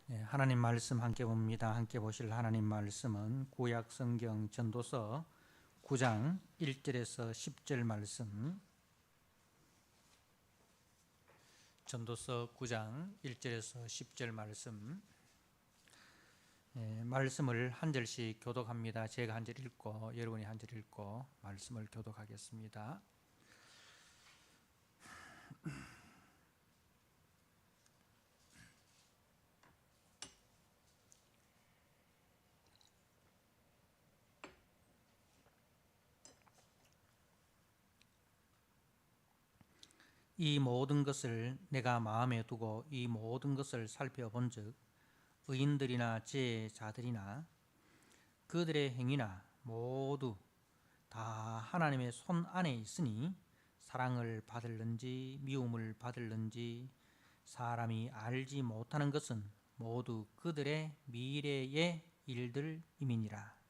하나님 말씀 함께 봅니다. 함께 보실 하나님 말씀은 구약 성경 전도서 9장 1절에서 10절 말씀. 전도서 9장 1절에서 10절 말씀. 말씀을 한 절씩 교독합니다. 제가 한 절 읽고 여러분이 한 절 읽고 말씀을 교독하겠습니다. 이 모든 것을 내가 마음에 두고 이 모든 것을 살펴본즉 의인들이나 제자들이나 그들의 행위나 모두 다 하나님의 손 안에 있으니 사랑을 받을는지 미움을 받을는지 사람이 알지 못하는 것은 모두 그들의 미래의 일들임이니라.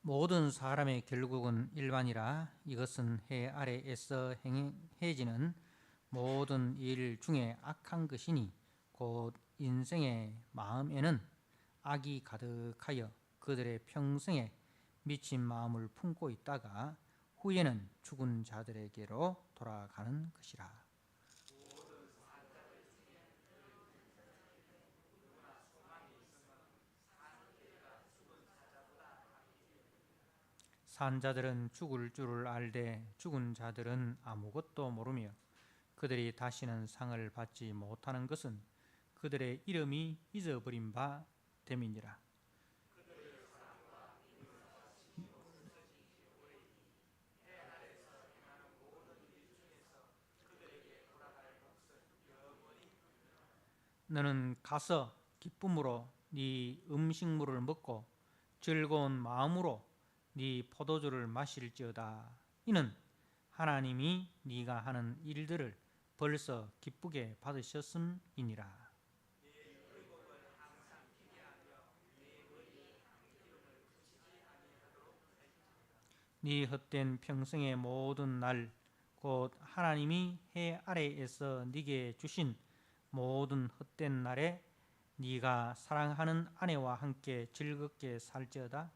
모든 사람의 결국은 일반이라. 이것은 해 아래에서 행해지는 모든 일 중에 악한 것이니 곧 인생의 마음에는 악이 가득하여 그들의 평생에 미친 마음을 품고 있다가 후에는 죽은 자들에게로 돌아가는 것이라. 산 자들은 죽을 줄을 알되 죽은 자들은 아무것도 모르며 그들이 다시는 상을 받지 못하는 것은 그들의 이름이 잊어버린 바 됨이니라. 너는 가서 기쁨으로 네 음식물을 먹고 즐거운 마음으로 네 포도주를 마실지어다. 이는 하나님이 네가 하는 일들을 벌써 기쁘게 받으셨음이니라. 네 헛된 평생의 모든 날 곧 하나님이 해 아래에서 네게 주신 모든 헛된 날에 네가 사랑하는 아내와 함께 즐겁게 살지어다.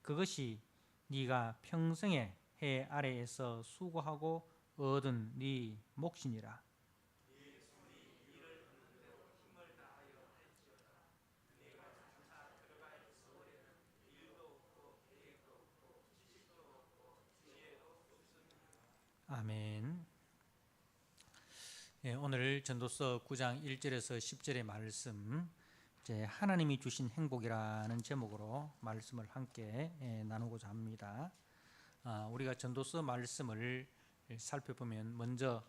그것이 네가 평생에 해 아래에서 수고하고 얻은 네 몫이니라. 아멘. 오늘 전도서 9장 1절에서 10절의 말씀, 이제 하나님이 주신 행복이라는 제목으로 말씀을 함께 나누고자 합니다. 우리가 전도서 말씀을 살펴보면 먼저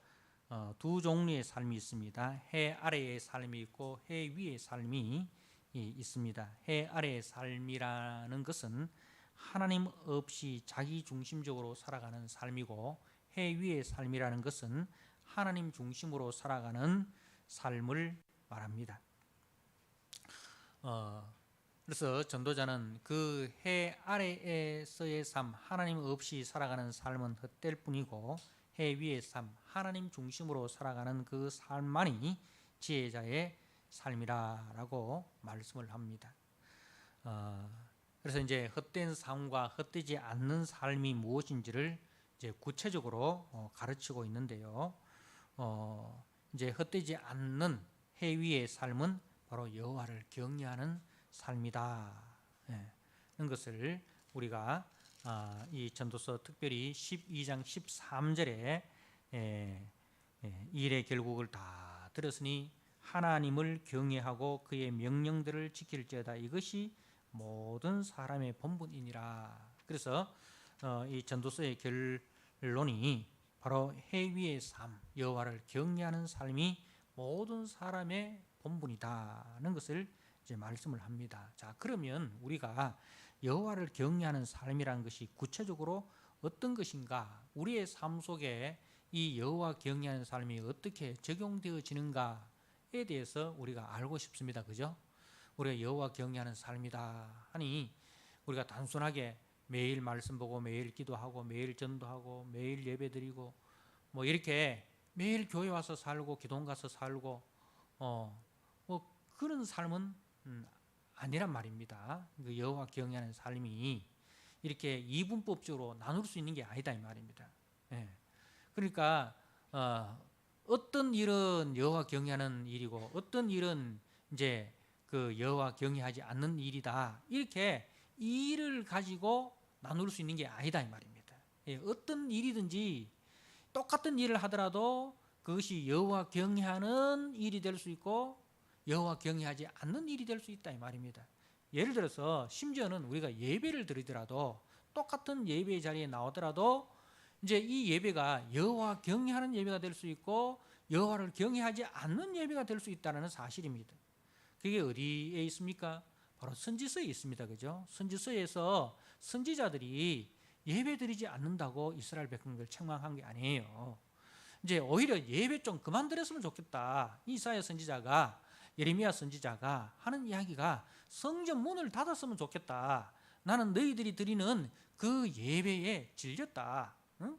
두 종류의 삶이 있습니다. 해 아래의 삶이 있고 해 위의 삶이 있습니다. 해 아래의 삶이라는 것은 하나님 없이 자기 중심적으로 살아가는 삶이고, 해 위의 삶이라는 것은 하나님 중심으로 살아가는 삶을 말합니다. 그래서 전도자는 그 해 아래에서의 삶, 하나님 없이 살아가는 삶은 헛될 뿐이고, 해 위의 삶, 하나님 중심으로 살아가는 그 삶만이 지혜자의 삶이라고 말씀을 합니다. 그래서 이제 헛된 삶과 헛되지 않는 삶이 무엇인지를 이제 구체적으로 가르치고 있는데요. 이제 헛되지 않는 해 위의 삶은 바로 여호와를 경외하는 삶이다. 이런 것을 우리가 이 전도서 특별히 12장 13절에 일의 결국을 다 들었으니 하나님을 경외하고 그의 명령들을 지킬지어다. 이것이 모든 사람의 본분이니라. 그래서 이 전도서의 결론이 바로 해 위의 삶, 여호와를 경외하는 삶이 모든 사람의 본분이다는 것을 이제 말씀을 합니다. 자, 그러면 우리가 여호와를 경외하는 삶이라는 것이 구체적으로 어떤 것인가, 우리의 삶 속에 이 여호와 경외하는 삶이 어떻게 적용되어지는가에 대해서 우리가 알고 싶습니다. 그죠? 우리가 여호와 경외하는 삶이다 하니 우리가 단순하게 매일 말씀 보고 매일 기도하고 매일 전도하고 매일 예배드리고 뭐 이렇게 매일 교회 와서 살고 기도원 가서 살고 뭐 그런 삶은 아니란 말입니다. 그 여호와 경외하는 삶이 이렇게 이분법적으로 나눌 수 있는 게 아니다 이 말입니다. 예. 그러니까 어떤 일은 여호와 경외하는 일이고 어떤 일은 이제 그 여호와 경외하지 않는 일이다. 이렇게 이 일을 가지고 나눌 수 있는 게 아니다 이 말입니다. 예. 어떤 일이든지 똑같은 일을 하더라도 그것이 여호와 경외하는 일이 될 수 있고 여호와 경외하지 않는 일이 될 수 있다 이 말입니다. 예를 들어서 심지어는 우리가 예배를 드리더라도 똑같은 예배 자리에 나오더라도 이제 이 예배가 여호와 경외하는 예배가 될 수 있고 여호와를 경외하지 않는 예배가 될 수 있다는 사실입니다. 그게 어디에 있습니까? 바로 선지서에 있습니다. 그죠? 선지서에서 선지자들이 예배드리지 않는다고 이스라엘 백성들 책망한 게 아니에요. 이제 오히려 예배 좀 그만 드렸으면 좋겠다. 이사야 선지자가 예레미야 선지자가 하는 이야기가 성전 문을 닫았으면 좋겠다. 나는 너희들이 드리는 그 예배에 질렸다. 응?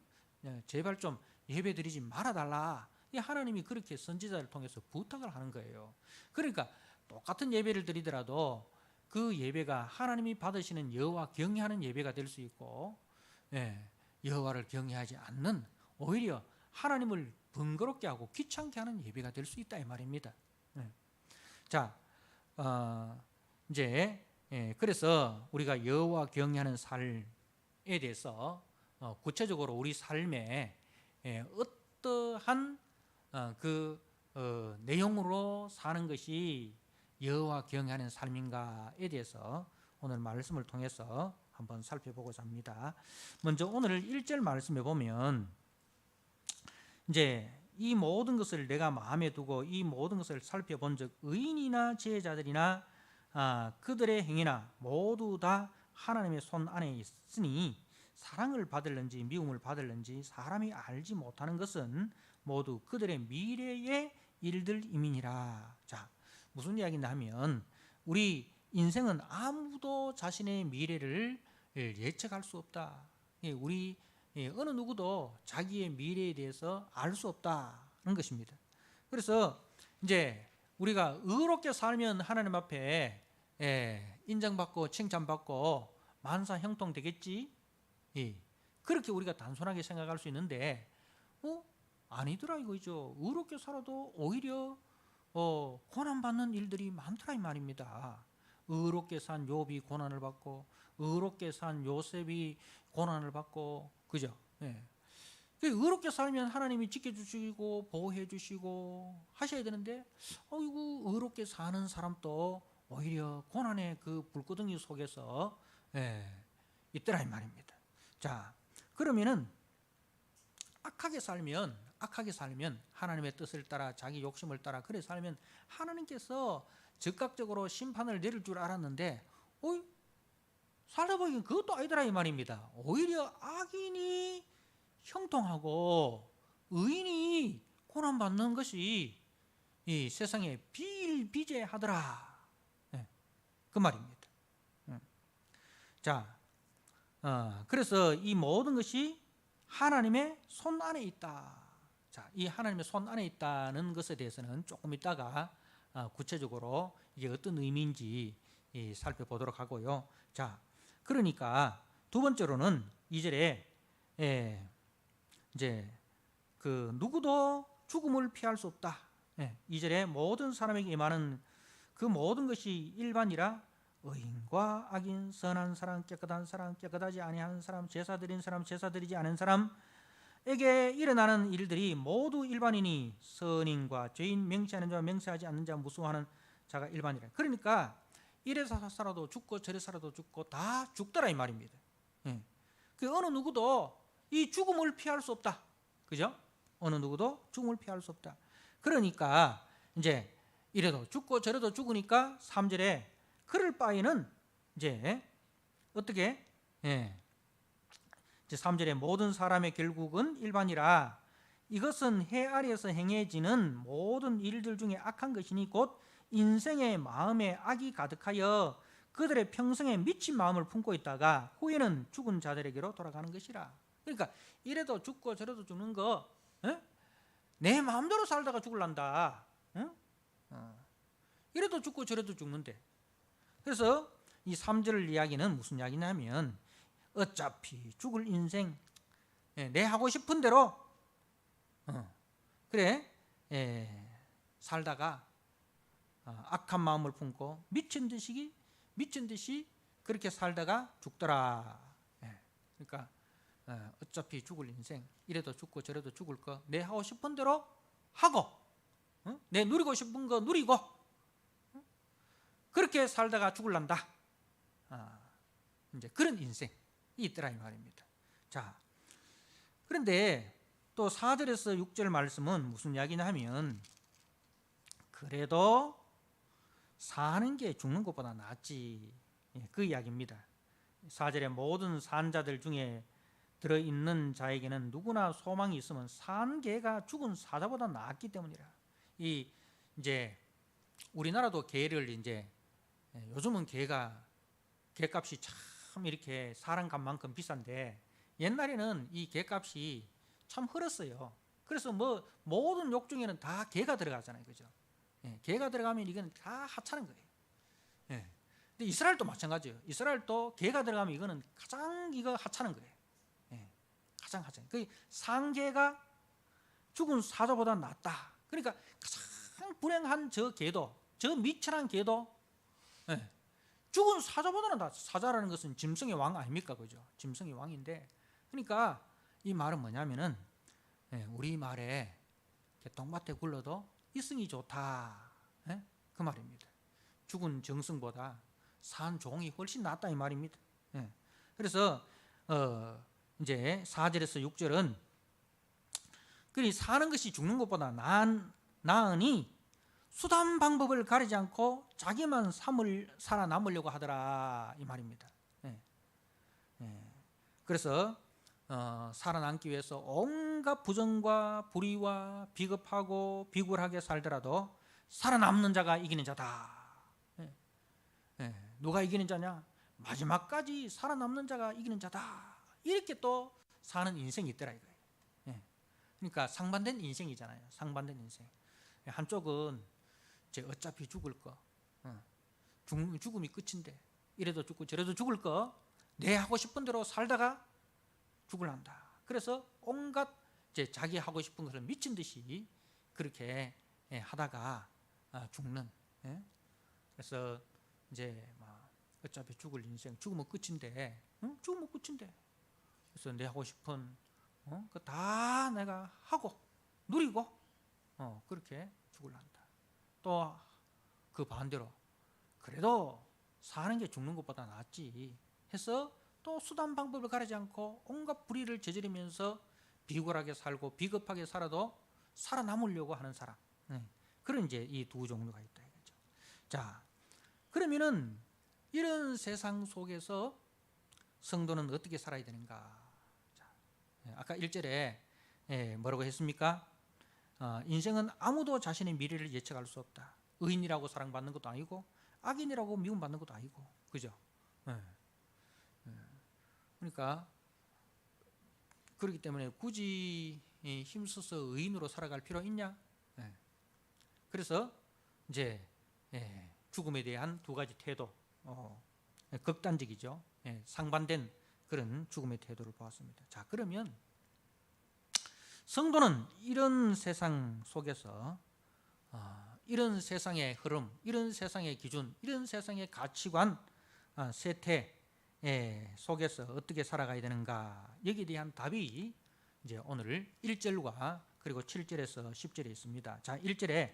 제발 좀 예배 드리지 말아달라. 이 하나님이 그렇게 선지자를 통해서 부탁을 하는 거예요. 그러니까 똑같은 예배를 드리더라도 그 예배가 하나님이 받으시는 여호와 경외하는 예배가 될 수 있고 여호와를 경외하지 않는 오히려 하나님을 번거롭게 하고 귀찮게 하는 예배가 될 수 있다 이 말입니다. 자, 이제 그래서 우리가 여호와 경외하는 삶에 대해서 구체적으로 우리 삶에 어떠한 그 내용으로 사는 것이 여호와 경외하는 삶인가에 대해서 오늘 말씀을 통해서 한번 살펴보고자 합니다. 먼저 오늘 1절 말씀에 보면 이제 이 모든 것을 내가 마음에 두고 이 모든 것을 살펴본 적 의인이나 지혜자들이나 그들의 행위나 모두 다 하나님의 손 안에 있으니 사랑을 받을는지 미움을 받을는지 사람이 알지 못하는 것은 모두 그들의 미래의 일들임이니라. 자, 무슨 이야기냐 하면 우리 인생은 아무도 자신의 미래를 예측할 수 없다. 우리 어느 누구도 자기의 미래에 대해서 알 수 없다는 것입니다. 그래서 이제 우리가 의롭게 살면 하나님 앞에 인정받고 칭찬받고 만사 형통 되겠지. 그렇게 우리가 단순하게 생각할 수 있는데 아니더라 이거죠. 의롭게 살아도 오히려 고난받는 일들이 많더라 이 말입니다. 의롭게 산 욥이 고난을 받고 의롭게 산 요셉이 고난을 받고 그죠? 의롭게 살면 하나님이 지켜주시고 보호해주시고 하셔야 되는데 이거 의롭게 사는 사람도 오히려 고난의 그 불구덩이 속에서 있더라 이 말입니다. 자, 그러면은 악하게 살면 하나님의 뜻을 따라 자기 욕심을 따라 그래 살면 하나님께서 즉각적으로 심판을 내릴 줄 알았는데 살다 보니까 그것도 아니더라 이 말입니다. 오히려 악인이 형통하고 의인이 고난받는 것이 이 세상에 비일비재하더라. 그 말입니다. 자, 그래서 이 모든 것이 하나님의 손 안에 있다. 자, 이 하나님의 손 안에 있다는 것에 대해서는 조금 이따가 구체적으로 이게 어떤 의미인지 살펴보도록 하고요. 자, 그러니까 두 번째로는 2절에 이제 그 누구도 죽음을 피할 수 없다. 2절에 모든 사람에게 임하는 그 모든 것이 일반이라 의인과 악인, 선한 사람, 깨끗한 사람, 깨끗하지 아니한 사람, 제사 드린 사람, 제사 드리지 않은 사람에게 일어나는 일들이 모두 일반이니 선인과 죄인, 명시하는 자와 명시하지 않는 자, 무수하는 자가 일반이라. 그러니까 이래서 살아도 죽고 저래 살아도 죽고 다 죽더라 이 말입니다. 그 어느 누구도 이 죽음을 피할 수 없다. 그죠? 어느 누구도 죽음을 피할 수 없다. 그러니까 이제 이래도 죽고 저래도 죽으니까 3절에 그럴 바에는 이제 어떻게 제3절에 모든 사람의 결국은 일반이라 이것은 해 아래에서 행해지는 모든 일들 중에 악한 것이니 곧 인생의 마음에 악이 가득하여 그들의 평생에 미친 마음을 품고 있다가 후에는 죽은 자들에게로 돌아가는 것이라. 그러니까 이래도 죽고 저래도 죽는 거, 내 마음대로 살다가 죽을란다. 이래도 죽고 저래도 죽는데. 그래서 이 3절 이야기는 무슨 이야기냐면 어차피 죽을 인생, 내 하고 싶은 대로 그래 살다가 악한 마음을 품고 미친 듯이 그렇게 살다가 죽더라. 그러니까 어차피 죽을 인생, 이래도 죽고 저래도 죽을 거 내 하고 싶은 대로 하고 내 누리고 싶은 거 누리고 그렇게 살다가 죽을란다. 이제 그런 인생이 있더라 이 말입니다. 자, 그런데 또 4절에서 6절 말씀은 무슨 이야기냐 하면 그래도 사는 게 죽는 것보다 낫지, 그 이야기입니다. 4절에 모든 산 자들 중에 들어있는 자에게는 누구나 소망이 있으면 산 개가 죽은 사자보다 낫기 때문이라. 이 이제 우리나라도 개를 이제 요즘은 개값이 참 이렇게 사람 값만큼 비싼데 옛날에는 이 개값이 참 흘었어요. 그래서 뭐 모든 욕 중에는 다 개가 들어가잖아요, 그죠? 개가 들어가면 이건 다 하찮은 거예요. 근데 이스라엘도 마찬가지예요. 이스라엘도 개가 들어가면 이거는 가장 이거 하찮은 거예요. 가장 하찮은. 그 상개가 죽은 사자보다 낫다. 그러니까 가장 불행한 저 개도, 저 미천한 개도 죽은 사자보다는 낫다. 사자라는 것은 짐승의 왕 아닙니까, 그죠? 짐승의 왕인데, 그러니까 이 말은 뭐냐면은 우리 말에 똥밭에 굴러도 이승이 좋다, 그 말입니다. 죽은 정승보다 산 종이 훨씬 낫다 이 말입니다. 그래서 이제 4절에서 6절은 그리 사는 것이 죽는 것보다 나으니 수단 방법을 가리지 않고 자기만 살아남으려고 하더라 이 말입니다. 그래서 살아남기 위해서 온갖 부정과 불의와 비겁하고 비굴하게 살더라도 살아남는 자가 이기는 자다. 누가 이기는 자냐? 마지막까지 살아남는 자가 이기는 자다. 이렇게 또 사는 인생이 있더라 이거예요. 그러니까 상반된 인생이잖아요. 상반된 인생. 한쪽은 이제 어차피 죽을 거, 죽음이 끝인데 이래도 죽고 저래도 죽을 거, 내 하고 싶은 대로 살다가 죽을란다. 그래서 온갖 이제 자기 하고 싶은 것을 미친 듯이 그렇게 하다가 죽는. 그래서 이제 어차피 죽을 인생, 죽으면 끝인데, 죽으면 끝인데. 그래서 내 하고 싶은 그 다 내가 하고 누리고 그렇게 죽을란다. 또 그 반대로 그래도 사는 게 죽는 것보다 낫지 해서 또 수단 방법을 가리지 않고 온갖 불의를 저지르면서 비굴하게 살고 비겁하게 살아도 살아남으려고 하는 사람. 그런 이제 이 두 종류가 있다 이거죠. 자, 그러면은 이런 세상 속에서 성도는 어떻게 살아야 되는가? 자, 아까 1절에 뭐라고 했습니까? 인생은 아무도 자신의 미래를 예측할 수 없다. 의인이라고 사랑받는 것도 아니고 악인이라고 미움받는 것도 아니고, 그죠? 그러니까 그렇기 때문에 굳이 힘써서 의인으로 살아갈 필요 있냐? 그래서 이제 죽음에 대한 두 가지 태도, 극단적이죠. 상반된 그런 죽음의 태도를 보았습니다. 자, 그러면 성도는 이런 세상 속에서 이런 세상의 흐름, 이런 세상의 기준, 이런 세상의 가치관, 세태 속에서 어떻게 살아가야 되는가? 여기에 대한 답이 이제 오늘 1절과 그리고 7절에서 10절에 있습니다. 자, 1절에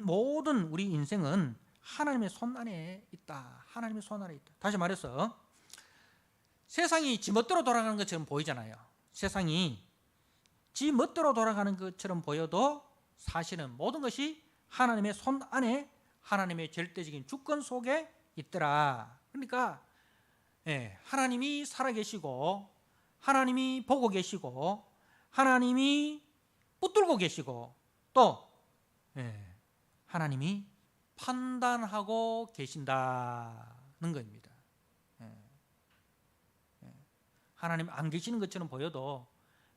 모든 우리 인생은 하나님의 손 안에 있다. 하나님의 손 안에 있다. 다시 말해서 세상이 지 멋대로 돌아가는 것처럼 보이잖아요. 세상이 지 멋대로 돌아가는 것처럼 보여도 사실은 모든 것이 하나님의 손 안에 하나님의 절대적인 주권 속에 있더라. 그러니까 하나님이 살아계시고 하나님이 보고 계시고 하나님이 붙들고 계시고 또 하나님이 판단하고 계신다는 겁니다. 하나님 안 계시는 것처럼 보여도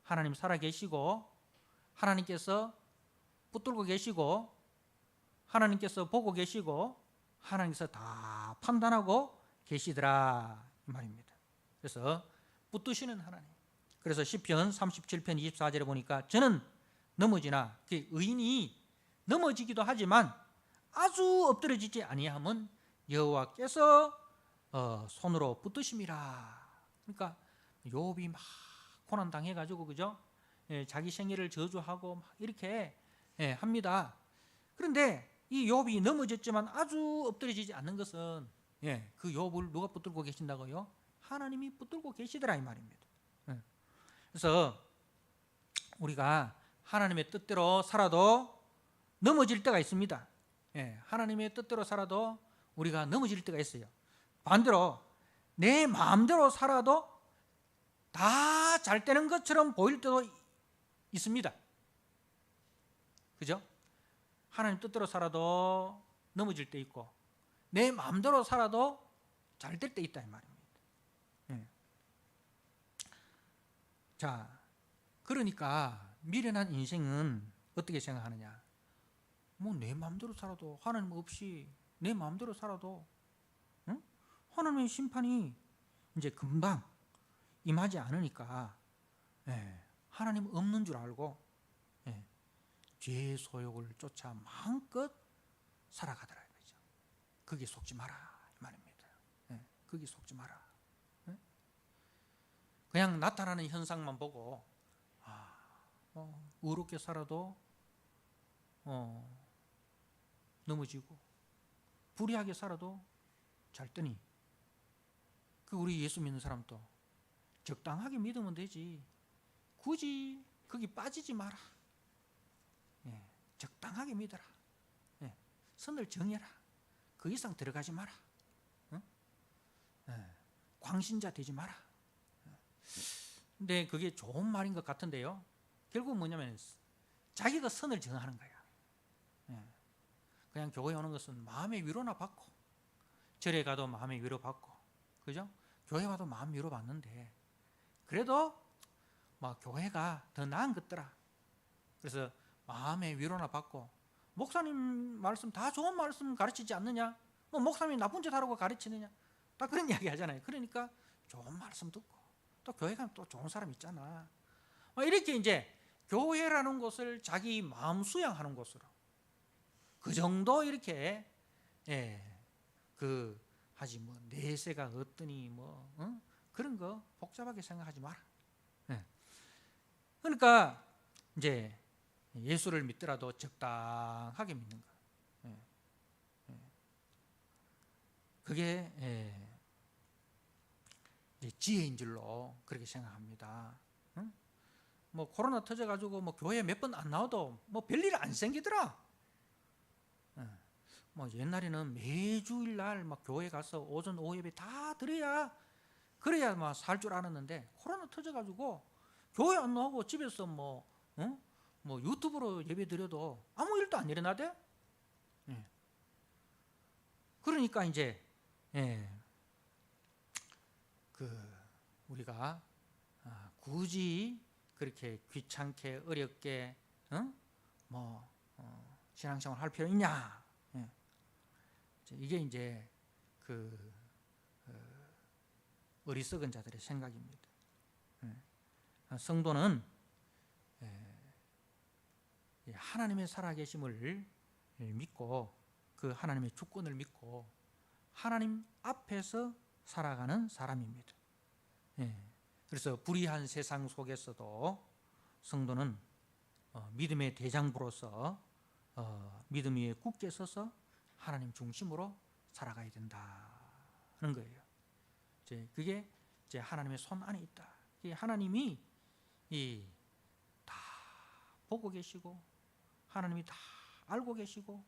하나님 살아 계시고 하나님께서 붙들고 계시고 하나님께서 보고 계시고 하나님께서 다 판단하고 계시더라 이 말입니다. 그래서 붙드시는 하나님. 그래서 시편 37편 24절에 보니까 저는 넘어지나 의인이 넘어지기도 하지만 아주 엎드러지지 아니함은 여호와께서 손으로 붙드심이라. 그러니까 욥이 막 고난 당해가지고 그죠? 자기 생애를 저주하고 막 이렇게 합니다. 그런데 이 욥이 넘어졌지만 아주 엎드러지지 않는 것은 그 욥을 누가 붙들고 계신다고요? 하나님이 붙들고 계시더라 이 말입니다. 그래서 우리가 하나님의 뜻대로 살아도 넘어질 때가 있습니다. 하나님의 뜻대로 살아도 우리가 넘어질 때가 있어요. 반대로 내 마음대로 살아도 다 잘 되는 것처럼 보일 때도 있습니다. 그죠? 하나님 뜻대로 살아도 넘어질 때 있고 내 마음대로 살아도 잘 될 때 있다 이 말입니다. 자, 그러니까 미련한 인생은 어떻게 생각하느냐? 뭐 내 마음대로 살아도 하나님 없이 내 마음대로 살아도 하나님의 심판이 이제 금방 임하지 않으니까 하나님 없는 줄 알고 죄의 소욕을 쫓아 마음껏 살아가더라 이거죠. 거기에 속지 마라 이 말입니다. 거기에 속지 마라. 그냥 나타나는 현상만 보고 의롭게 살아도 넘어지고 불의하게 살아도 잘 뜨니 우리 예수 믿는 사람도 적당하게 믿으면 되지 굳이 거기 빠지지 마라. 적당하게 믿어라. 선을 정해라. 그 이상 들어가지 마라. 광신자 되지 마라. 근데 그게 좋은 말인 것 같은데요. 결국 뭐냐면 자기가 선을 정하는 거야. 그냥 교회에 오는 것은 마음의 위로나 받고 절에 가도 마음의 위로 받고 그죠? 교회 와도 마음 위로 받는데 그래도 막 교회가 더 나은 것더라. 그래서 마음의 위로나 받고 목사님 말씀 다 좋은 말씀 가르치지 않느냐? 뭐 목사님이 나쁜 짓 하라고 가르치느냐? 다 그런 이야기 하잖아요. 그러니까 좋은 말씀 듣고 또 교회 가면 또 좋은 사람 있잖아. 이렇게 이제 교회라는 곳을 자기 마음 수양하는 곳으로 그 정도 이렇게 하지 뭐 내세가 어떠니 뭐 그런 거 복잡하게 생각하지 마라. 그러니까 이제 예수를 믿더라도 적당하게 믿는 거. 그게 지혜인 줄로 그렇게 생각합니다. 뭐 코로나 터져가지고 뭐 교회 몇 번 안 나와도 뭐 별일 안 생기더라. 뭐 옛날에는 매주일 날 막 교회 가서 오전 오후 예배 다 드려야 그래야 막 살 줄 알았는데 코로나 터져가지고 교회 안 나오고 집에서 뭐 유튜브로 예배 드려도 아무 일도 안 일어나대. 그러니까 이제 우리가 굳이 그렇게 귀찮게 어렵게 신앙생활 할 필요 있냐? 이게 이제 어리석은 자들의 생각입니다. 성도는 하나님의 살아계심을 믿고 그 하나님의 주권을 믿고 하나님 앞에서 살아가는 사람입니다. 그래서 불의한 세상 속에서도 성도는 믿음의 대장부로서 믿음 위에 굳게 서서 하나님 중심으로 살아가야 된다는 거예요. 그게 이제 하나님의 손 안에 있다. 하나님이 다 보고 계시고 하나님이 다 알고 계시고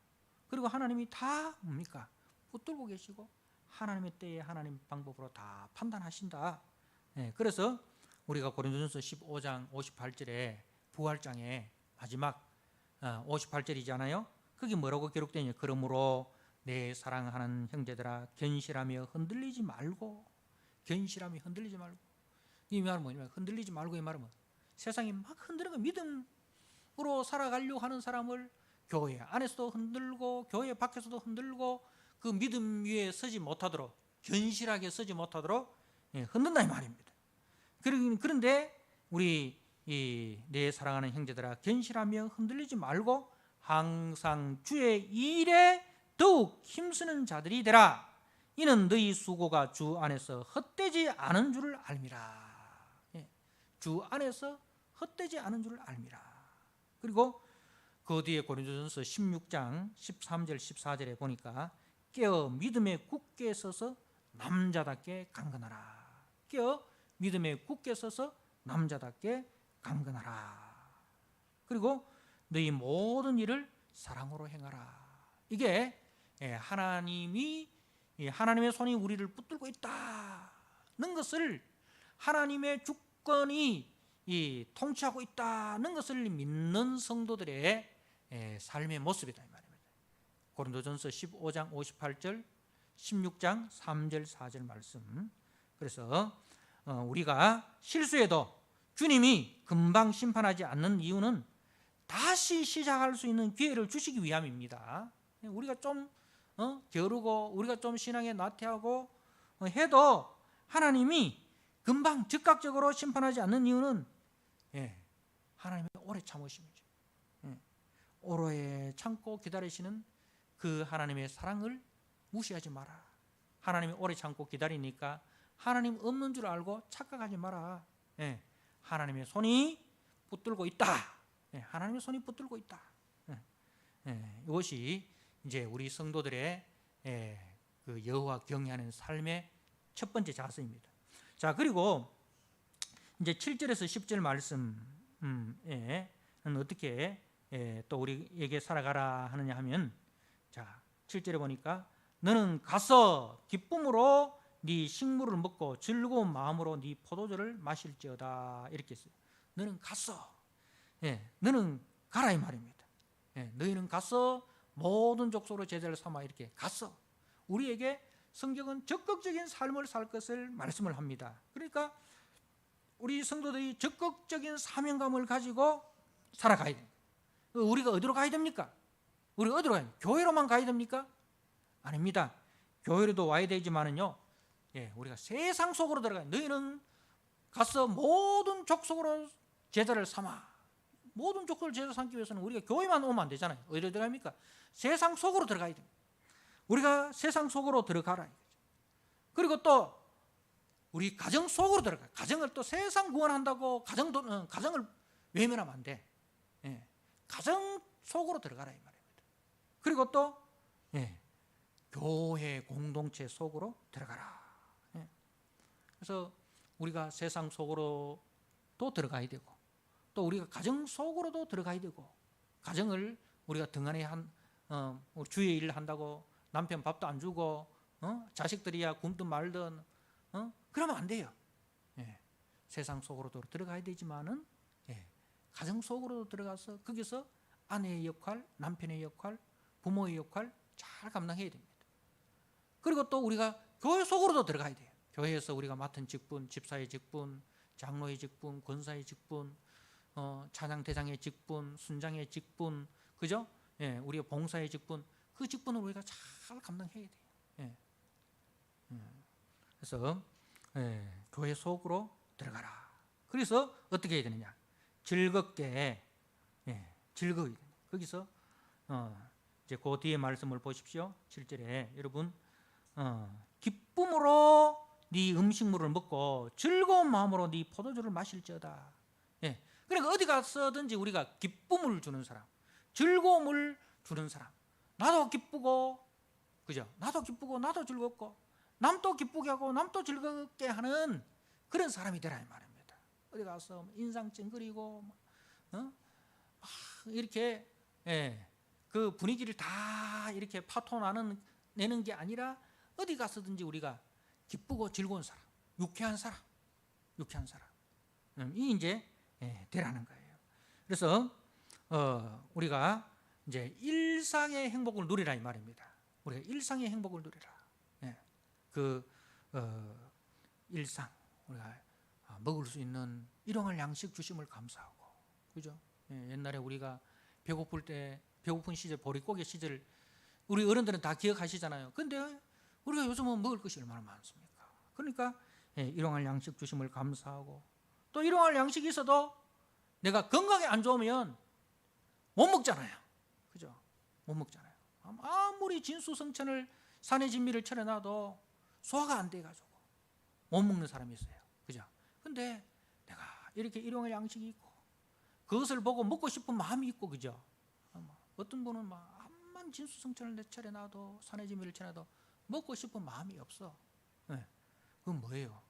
그리고 하나님이 다 뭡니까? 붙들고 계시고 하나님의 때에 하나님 방법으로 다 판단하신다. 그래서 우리가 고린도전서 15장 58절에 부활장에 마지막 58절이잖아요. 거기 뭐라고 기록되냐? 그러므로 내 사랑하는 형제들아 견실하며 흔들리지 말고, 견실하며 흔들리지 말고. 이 말은 뭐냐면 흔들리지 말고, 이 말은 세상이 막 흔드는 믿음으로 살아가려고 하는 사람을 교회 안에서도 흔들고 교회 밖에서도 흔들고 그 믿음 위에 서지 못하도록, 견실하게 서지 못하도록 흔든다 이 말입니다. 그런데 우리 내 사랑하는 형제들아 견실하며 흔들리지 말고 항상 주의 일에 더욱 힘쓰는 자들이 되라. 이는 너희 수고가 주 안에서 헛되지 않은 줄을 알미라. 주 안에서 헛되지 않은 줄을 알미라. 그리고 그 뒤에 고린도전서 16장 13절 14절에 보니까 깨어 믿음에 굳게 서서 남자답게 강건하라. 깨어 믿음에 굳게 서서 남자답게 강건하라. 그리고 너희 모든 일을 사랑으로 행하라. 이게 하나님의 손이 우리를 붙들고 있다는 것을, 하나님의 주권이 통치하고 있다는 것을 믿는 성도들의 삶의 모습이다 이 말입니다. 고린도전서 15장 58절, 16장 3절 4절 말씀. 그래서 우리가 실수해도 주님이 금방 심판하지 않는 이유는 다시 시작할 수 있는 기회를 주시기 위함입니다. 우리가 좀 게으르고 우리가 좀 신앙에 나태하고 해도 하나님이 금방 즉각적으로 심판하지 않는 이유는 하나님의 오래 참으심이죠. 오래 참고 기다리시는 그 하나님의 사랑을 무시하지 마라. 하나님이 오래 참고 기다리니까 하나님 없는 줄 알고 착각하지 마라. 하나님의 손이 붙들고 있다. 하나님의 손이 붙들고 있다. 이것이 이제 우리 성도들의 그 여호와 경외하는 삶의 첫 번째 자세입니다. 자, 그리고 이제 7절에서 10절 말씀은 어떻게 또 우리에게 살아가라 하느냐 하면, 자 7절에 보니까 너는 가서 기쁨으로 네 식물을 먹고 즐거운 마음으로 네 포도주를 마실지어다 이렇게 했어요. 너는 가서, 너는 가라 이 말입니다. 너희는 가서 모든 족속으로 제자를 삼아 이렇게 가서, 우리에게 성경은 적극적인 삶을 살 것을 말씀을 합니다. 그러니까 우리 성도들이 적극적인 사명감을 가지고 살아가야 됩니다. 우리가 어디로 가야 됩니까? 우리 어디로 가야 됩니까? 교회로만 가야 됩니까? 아닙니다. 교회로도 와야 되지만은요, 우리가 세상 속으로 들어가야, 너희는 가서 모든 족속으로 제자를 삼아. 모든 족속을 제자 삼기 위해서는 우리가 교회만 오면 안 되잖아요. 어디로 들어갑니까? 세상 속으로 들어가야 됩니다. 우리가 세상 속으로 들어가라. 그리고 또 우리 가정 속으로 들어가. 가정을 또 세상 구원한다고 가정을 외면하면 안 돼. 가정 속으로 들어가라 이 말입니다. 그리고 또 교회 공동체 속으로 들어가라. 그래서 우리가 세상 속으로도 들어가야 되고, 또 우리가 가정 속으로도 들어가야 되고, 가정을 우리가 등한히 주의 일을 한다고 남편 밥도 안 주고 자식들이야 굶든 말든 그러면 안 돼요. 세상 속으로도 들어가야 되지만은 가정 속으로 들어가서 거기서 아내의 역할, 남편의 역할, 부모의 역할 잘 감당해야 됩니다. 그리고 또 우리가 교회 속으로도 들어가야 돼요. 교회에서 우리가 맡은 직분, 집사의 직분, 장로의 직분, 권사의 직분, 찬양대장의 직분, 순장의 직분, 그죠? 우리가 봉사의 직분, 그 직분을 우리가 잘 감당해야 돼요. 그래서 교회 속으로 들어가라. 그래서 어떻게 해야 되느냐? 즐겁게, 즐거워야 됩니다. 거기서 이제 그 뒤에 말씀을 보십시오. 7절에 여러분 기쁨으로 네 음식물을 먹고 즐거운 마음으로 네 포도주를 마실지어다. 그러니까 어디 가서든지 우리가 기쁨을 주는 사람, 즐거움을 주는 사람, 나도 기쁘고, 그죠? 나도 기쁘고 나도 즐겁고 남도 기쁘게 하고 남도 즐겁게 하는 그런 사람이 되라 이 말입니다. 어디 가서 인상 찡그리고 이렇게 그 분위기를 다 이렇게 내는 게 아니라 어디 가서든지 우리가 기쁘고 즐거운 사람, 유쾌한 사람. 이 이제 되라는 거예요. 그래서 우리가 이제 일상의 행복을 누리라 이 말입니다. 우리가 일상의 행복을 누리라. 그 일상 우리가 먹을 수 있는 일용할 양식 주심을 감사하고, 그죠? 옛날에 우리가 배고플 때 배고픈 시절 보릿고개 시절 우리 어른들은 다 기억하시잖아요. 근데 우리가 요즘은 먹을 것이 얼마나 많습니까? 그러니까 일용할 양식 주심을 감사하고, 또 일용할 양식이 있어도 내가 건강에 안 좋으면 못 먹잖아요. 그죠? 못 먹잖아요. 아무리 진수성찬을 산의 진미를 차려놔도 소화가 안 돼가지고 못 먹는 사람이 있어요. 그죠? 근데 내가 이렇게 일용할 양식이 있고 그것을 보고 먹고 싶은 마음이 있고, 그죠? 어떤 분은 막 암만 진수성찬을 내 차려놔도 산의 진미를 차려놔도 먹고 싶은 마음이 없어. 그건 뭐예요?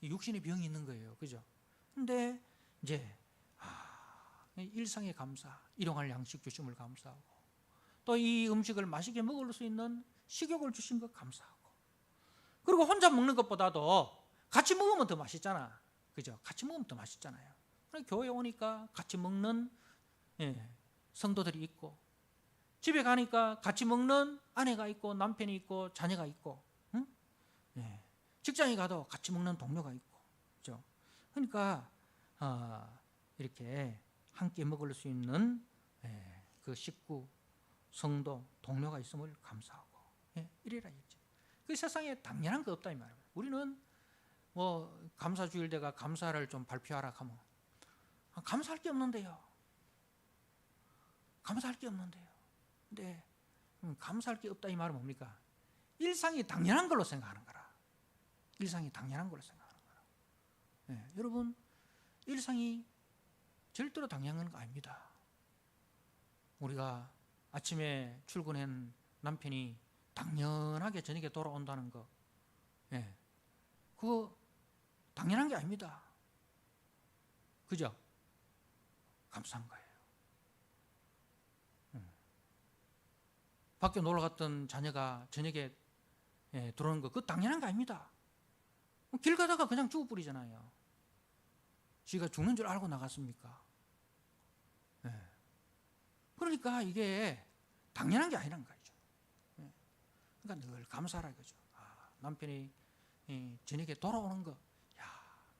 육신의 병이 있는 거예요. 그죠? 근데 이제 일상의 감사, 일용할 양식 주심을 감사하고, 또 이 음식을 맛있게 먹을 수 있는 식욕을 주신 것 감사하고, 그리고 혼자 먹는 것보다도 같이 먹으면 더 맛있잖아. 그죠? 같이 먹으면 더 맛있잖아요. 교회 오니까 같이 먹는 성도들이 있고, 집에 가니까 같이 먹는 아내가 있고 남편이 있고 자녀가 있고, 응? 직장에 가도 같이 먹는 동료가 있고, 그죠? 그러니까 이렇게 함께 먹을 수 있는 그 식구, 성도, 동료가 있음을 감사하고, 이래라 했지. 그 세상에 당연한 거 없다 이 말이에요. 우리는 뭐 감사주일 때가 감사를 좀 발표하라 하면 감사할 게 없는데요. 감사할 게 없는데요. 근데 감사할 게 없다 이 말은 뭡니까? 일상이 당연한 걸로 생각하는 거라. 일상이 당연한 걸로 생각하는 거라. 여러분, 일상이 절대로 당연한 거 아닙니다. 우리가 아침에 출근한 남편이 당연하게 저녁에 돌아온다는 거, 그거 당연한 게 아닙니다. 그죠? 감사한 거예요. 밖에 놀러 갔던 자녀가 저녁에 들어오는 거, 그거 당연한 거 아닙니다. 길 가다가 그냥 죽어버리잖아요. 지가 죽는 줄 알고 나갔습니까? 그러니까 이게 당연한 게 아니란 거죠. 그러니까 늘 감사하라 이거죠. 남편이 저녁에 돌아오는 거,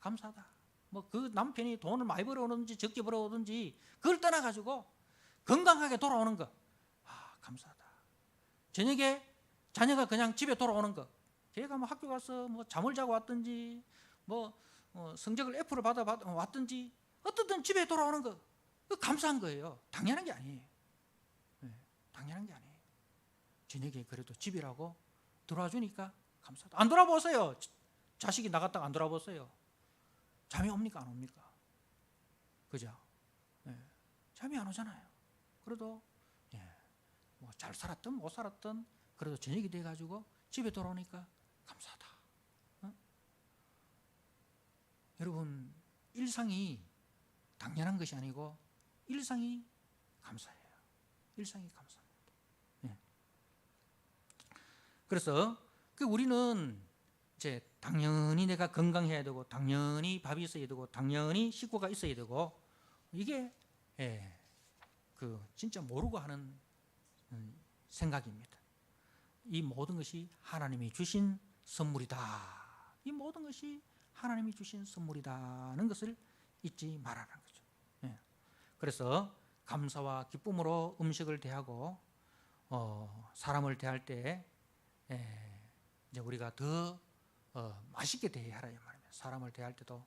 감사하다. 뭐 그 남편이 돈을 많이 벌어오든지 적게 벌어오든지 그걸 떠나가지고 건강하게 돌아오는 거, 감사하다. 저녁에 자녀가 그냥 집에 돌아오는 거, 걔가 뭐 학교 가서 뭐 잠을 자고 왔든지 뭐 성적을 F를 받아 왔든지 어떻든 집에 돌아오는 거, 그 감사한 거예요. 당연한 게 아니에요. 당연한 게 아니에요. 저녁에 그래도 집이라고 들어와 주니까 감사하다. 안 돌아보세요. 자식이 나갔다가 안 돌아보세요. 잠이 옵니까 안 옵니까? 그죠? 잠이 안 오잖아요. 그래도 뭐 잘 살았든 못 살았든 그래도 저녁이 돼가지고 집에 돌아오니까 감사하다. 여러분, 일상이 당연한 것이 아니고 일상이 감사해요. 일상이 감사합니다. 그래서 우리는 이제 당연히 내가 건강해야 되고, 당연히 밥이 있어야 되고, 당연히 식구가 있어야 되고, 이게 그 진짜 모르고 하는 생각입니다. 이 모든 것이 하나님이 주신 선물이다. 이 모든 것이 하나님이 주신 선물이다는 것을 잊지 말라는 거죠. 그래서 감사와 기쁨으로 음식을 대하고 사람을 대할 때 이제 우리가 더 맛있게 대해야 하라 이 말입니다. 사람을 대할 때도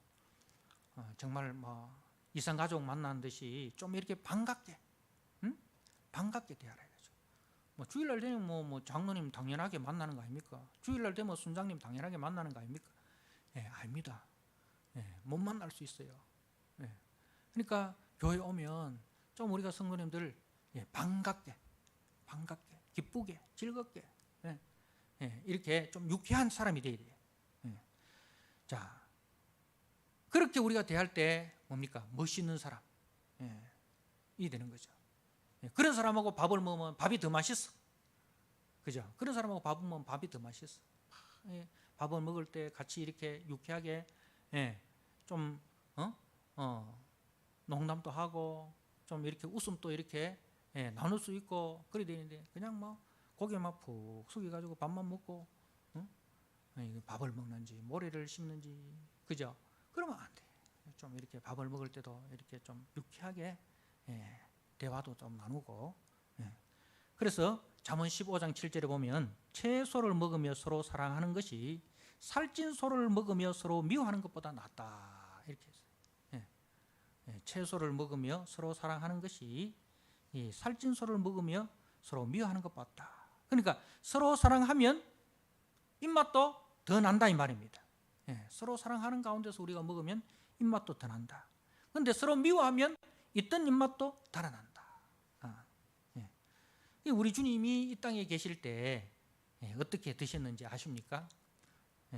정말 뭐 이산가족 만나는 듯이 좀 이렇게 반갑게, 반갑게 대하라 이거죠. 뭐 주일날 되면 뭐 장로님 당연하게 만나는 거 아닙니까? 주일날 되면 순장님 당연하게 만나는 거 아닙니까? 아닙니다. 못 만날 수 있어요. 그러니까 교회 오면 좀 우리가 성도님들 반갑게, 기쁘게, 즐겁게, 이렇게 좀 유쾌한 사람이 돼야 돼요. 자, 그렇게 우리가 대할 때 뭡니까? 멋있는 사람, 이 되는 거죠. 그런 사람하고 밥을 먹으면 밥이 더 맛있어. 그죠? 그런 사람하고 밥을 먹으면 밥이 더 맛있어. 밥을 먹을 때 같이 이렇게 유쾌하게 좀 농담도 하고 좀 이렇게 웃음도 이렇게 나눌 수 있고 그래야 되는데 그냥 뭐 고개만 푹 숙여가지고 밥만 먹고 밥을 먹는지 모래를 씹는지 그죠? 그러면 안 돼. 좀 이렇게 밥을 먹을 때도 이렇게 좀 유쾌하게 대화도 좀 나누고 그래서 잠언 15장 7절에 보면 채소를 먹으며 서로 사랑하는 것이 살찐 소를 먹으며 서로 미워하는 것보다 낫다 이렇게 했어요. 채소를 먹으며 서로 사랑하는 것이 살찐 소를 먹으며 서로 미워하는 것보다. 그러니까 서로 사랑하면 입맛도 더 난다 이 말입니다. 서로 사랑하는 가운데서 우리가 먹으면 입맛도 더 난다. 그런데 서로 미워하면 있던 입맛도 달아난다. 우리 주님이 이 땅에 계실 때 어떻게 드셨는지 아십니까?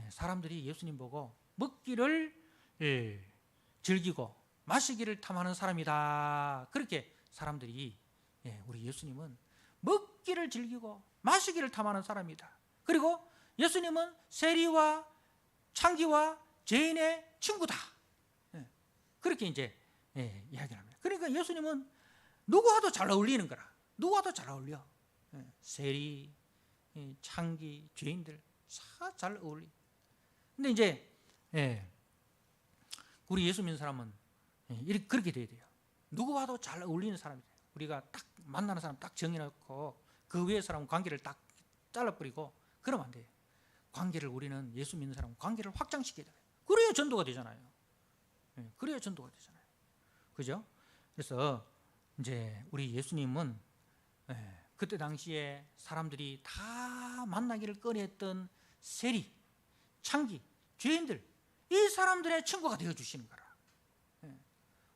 사람들이 예수님 보고 먹기를 즐기고 마시기를 탐하는 사람이다. 그렇게 사람들이 우리 예수님은 먹기를 즐기고 마시기를 탐하는 사람이다. 그리고 예수님은 세리와 창기와 죄인의 친구다. 그렇게 이제 이야기를 합니다. 그러니까 예수님은 누구와도 잘 어울리는 거라. 누구와도 잘 어울려. 세리, 창기, 죄인들 다 잘 어울리. 근데 이제 우리 예수 믿는 사람은 그렇게 돼야 돼요. 누구와도 잘 어울리는 사람이 돼요. 우리가 딱 만나는 사람 딱 정해놓고 그 외의 사람 관계를 딱 잘라버리고 그러면 안 돼요. 관계를 우리는 예수 믿는 사람은 관계를 확장시켜야 돼요. 그래야 전도가 되잖아요. 그래야 전도가 되잖아요. 그죠? 그래서 이제 우리 예수님은 그때 당시에 사람들이 다 만나기를 꺼려했던 세리, 창기, 죄인들 이 사람들의 친구가 되어주시는 거라.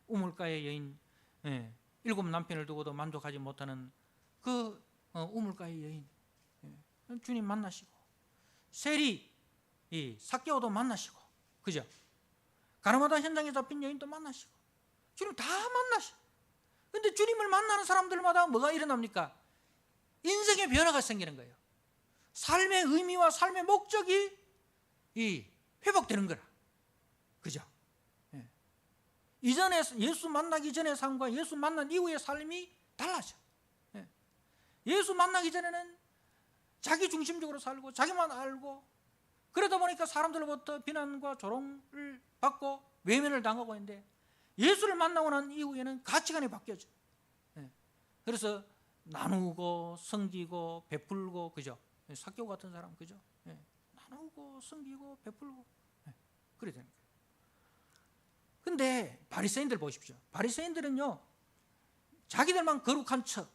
우물가의 여인, 7 남편을 두고도 만족하지 못하는 그 우물가의 여인 주님 만나시고 세리, 이 삭개오도 만나시고 그죠? 가늠하다 현장에 잡힌 여인도 만나시고 주님 다 만나시고 근데 주님을 만나는 사람들마다 뭐가 일어납니까? 인생의 변화가 생기는 거예요. 삶의 의미와 삶의 목적이 회복되는 거라. 그죠? 이전에 예수 만나기 전의 삶과 예수 만난 이후의 삶이 달라져. 예수 만나기 전에는 자기 중심적으로 살고 자기만 알고 그러다 보니까 사람들로부터 비난과 조롱을 받고 외면을 당하고 있는데 예수를 만나고 난 이후에는 가치관이 바뀌어져. 그래서 나누고 섬기고 베풀고 그죠? 삭개오 같은 사람 그죠? 나누고 섬기고 베풀고 그래야 되는 거예요. 근데 바리새인들 보십시오. 바리새인들은요 자기들만 거룩한 척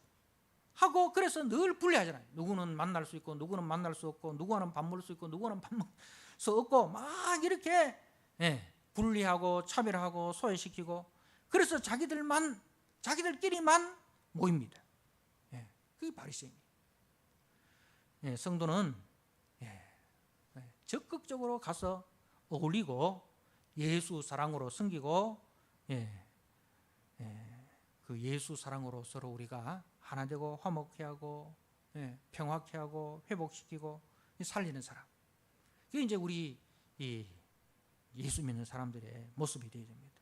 하고 그래서 늘 분리하잖아요. 누구는 만날 수 있고 누구는 만날 수 없고 누구는 밥 먹을 수 있고 누구는 밥 먹을 수 없고 막 이렇게 분리하고 차별하고 소외시키고 그래서 자기들끼리만 모입니다. 그게 바리새인이에요. 성도는 적극적으로 가서 어울리고 예수 사랑으로 섬기고 그 예수 사랑으로 서로 우리가 하나 되고 화목케 하고 평화케 하고 회복시키고 살리는 사람. 그게 이제 우리 예수 믿는 사람들의 모습이 되어야 됩니다.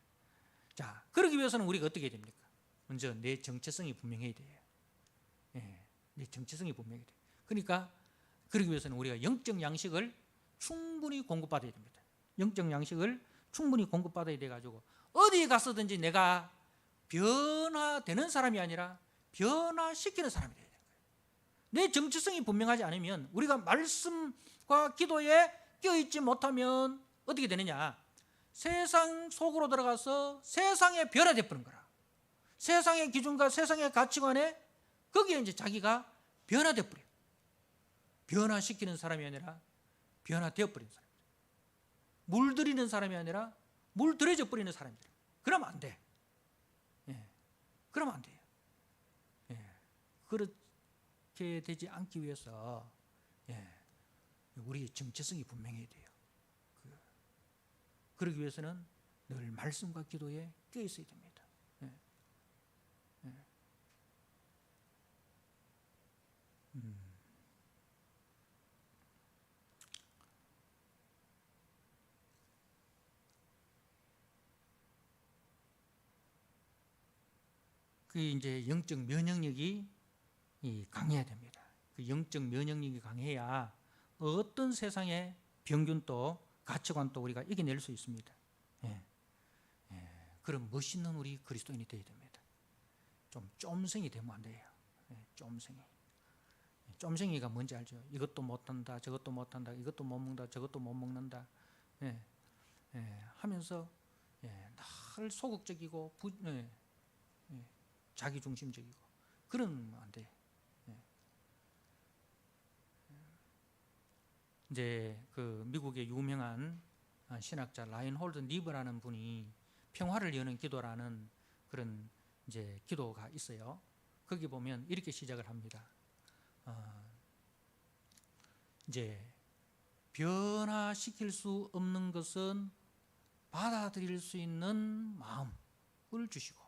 자, 그러기 위해서는 우리가 어떻게 해야 됩니까? 먼저 내 정체성이 분명해야 돼요. 내 정체성이 분명해야 돼요. 그러니까 그러기 위해서는 우리가 영적 양식을 충분히 공급받아야 됩니다. 영적 양식을 충분히 공급받아야 돼가지고 어디에 갔어든지 내가 변화되는 사람이 아니라 변화시키는 사람이 돼야 돼요. 내 정체성이 분명하지 않으면 우리가 말씀과 기도에 껴있지 못하면 어떻게 되느냐? 세상 속으로 들어가서 세상에 변화돼 버린 거라. 세상의 기준과 세상의 가치관에 거기에 이제 자기가 변화돼 버려. 변화시키는 사람이 아니라 변화되어 버린 사람. 물들이는 사람이 아니라 물들여져 버리는 사람들. 그러면 안 돼. 그러면 안 돼요. 그렇게 되지 않기 위해서 우리의 정체성이 분명해야 돼요. 그러기 위해서는 늘 말씀과 기도에 껴 있어야 됩니다. 그 이제 영적 면역력이 강해야 됩니다. 그 영적 면역력이 강해야 어떤 세상의 병균도 가치관도 우리가 이겨낼 수 있습니다. 예. 그런 멋있는 우리 그리스도인이 되어야 됩니다. 좀 쫌생이 되면 안 돼요. 쫌생이. 쫌생이가 뭔지 알죠? 이것도 못한다, 저것도 못한다, 이것도 못 먹는다, 저것도 못 먹는다. 하면서 늘 소극적이고 자기중심적이고 그러면 안 돼요. 이제 그 미국의 유명한 신학자 라인홀드 니브라는 분이 평화를 여는 기도라는 그런 이제 기도가 있어요. 거기 보면 이렇게 시작을 합니다. 이제 변화시킬 수 없는 것은 받아들일 수 있는 마음을 주시고,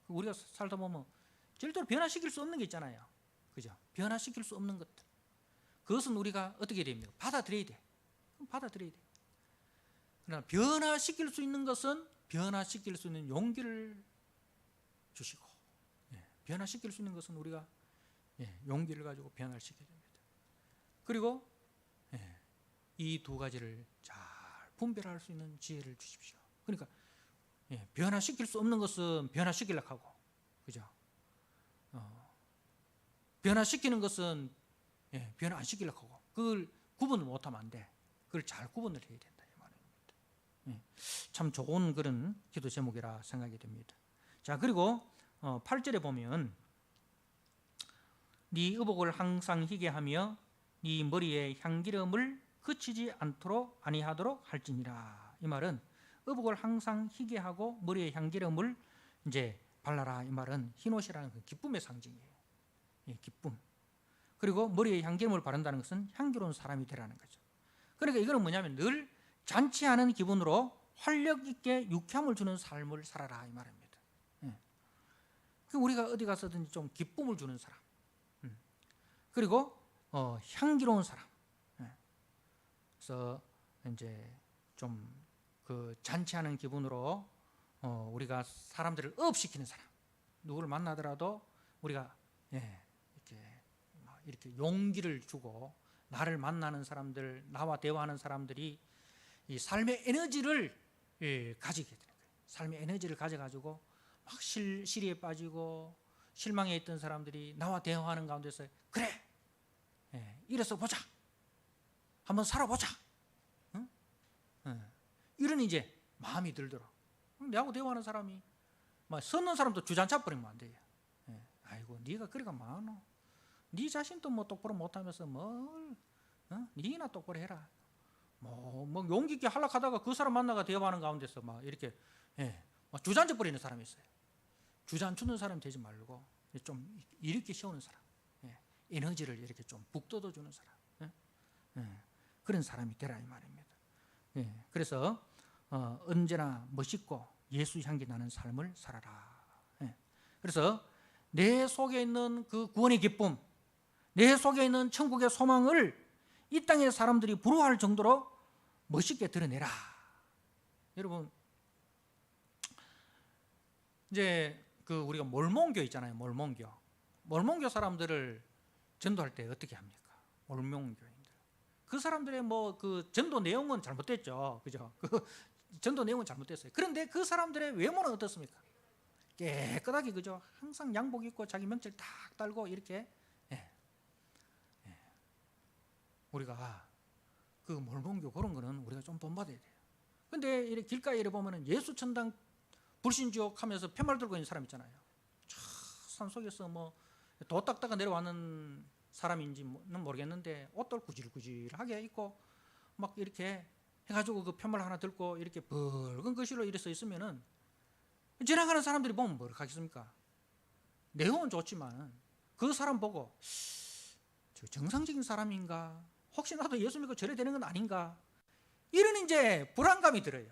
우리가 살다 보면 절대로 변화시킬 수 없는 게 있잖아요. 그죠? 변화시킬 수 없는 것들. 그것은 우리가 어떻게 됩니까? 받아들여야 돼. 그럼 받아들여야 돼. 그러나 변화시킬 수 있는 것은 변화시킬 수 있는 용기를 주시고, 변화시킬 수 있는 것은 우리가 용기를 가지고 변화를 시켜야 됩니다. 그리고 이 두 가지를 잘 분별할 수 있는 지혜를 주십시오. 그러니까 변화시킬 수 없는 것은 변화시키려고 하고, 그죠? 변화시키는 것은 변화 안 시키려고 하고, 그걸 구분을 못하면 안 돼. 그걸 잘 구분을 해야 된다 이 말입니다. 참 좋은 그런 기도 제목이라 생각이 됩니다. 자, 그리고 8절에 보면 네 의복을 항상 희게 하며 네 머리에 향기름을 그치지 않도록 아니하도록 할지니라. 이 말은 의복을 항상 희게 하고 머리에 향기름을 이제 발라라. 이 말은 흰옷이라는 그 기쁨의 상징이에요. 기쁨. 그리고 머리에 향기름을 바른다는 것은 향기로운 사람이 되라는 거죠. 그러니까 이거는 뭐냐면 늘 잔치하는 기분으로 활력 있게 유쾌함을 주는 삶을 살아라 이 말입니다. 우리가 어디 가서든지 좀 기쁨을 주는 사람, 그리고 향기로운 사람. 그래서 이제 좀 그 잔치하는 기분으로 우리가 사람들을 업시키는 사람, 누구를 만나더라도 우리가 이렇게 용기를 주고, 나를 만나는 사람들, 나와 대화하는 사람들이 이 삶의 에너지를 가지게 되는 거예요. 삶의 에너지를 가져가지고 막 시리에 빠지고 실망해 있던 사람들이 나와 대화하는 가운데서 그래, 이래서 보자, 한번 살아보자, 이런 이제 마음이 들더라. 내하고 대화하는 사람이 막 섰는 사람도 주저앉아 버리면 안 돼요. 아이고 네가 그리가 많어, 네 자신도 뭐 똑바로 못하면서 뭘 네나 똑바로 해라. 뭐 용기 있게 하락하다가 그 사람 만나가 대화하는 가운데서 막 이렇게 막 주저앉아 버리는 사람이 있어요. 주저앉는 사람 되지 말고 좀 일으켜 세우는 사람, 에너지를 이렇게 좀 북돋워 주는 사람, 그런 사람이 되라 이 말입니다. 그래서 언제나 멋있고 예수 향기 나는 삶을 살아라. 그래서 내 속에 있는 그 구원의 기쁨, 내 속에 있는 천국의 소망을 이 땅의 사람들이 부러워할 정도로 멋있게 드러내라. 여러분, 이제 그 우리가 몰몬교 있잖아요. 몰몬교 사람들을 전도할 때 어떻게 합니까? 몰몬교인들. 그 사람들의 뭐 그 전도 내용은 잘못됐죠. 그죠? 그 전도 내용은 잘못됐어요. 그런데 그 사람들의 외모는 어떻습니까? 깨끗하게, 그죠? 항상 양복 입고 자기 명찰 딱 달고 이렇게. 우리가 그 몰몬교 그런 거는 우리가 좀 본받아야 돼요. 근데 이렇게 길가에 이래 보면은 예수 천당 불신지옥 하면서 팻말 들고 있는 사람 있잖아요. 산속에서 뭐 도 닦다가 내려왔는 사람인지는 모르겠는데 옷도 구질구질하게 입고 막 이렇게 해가지고 그 팻말 하나 들고 이렇게 붉은 거실로 이래 서 있으면은 지나가는 사람들이 보면 뭘 하겠습니까? 내용은 좋지만 그 사람 보고 저 정상적인 사람인가? 혹시 나도 예수 믿고 저래 되는 건 아닌가? 이런 이제 불안감이 들어요.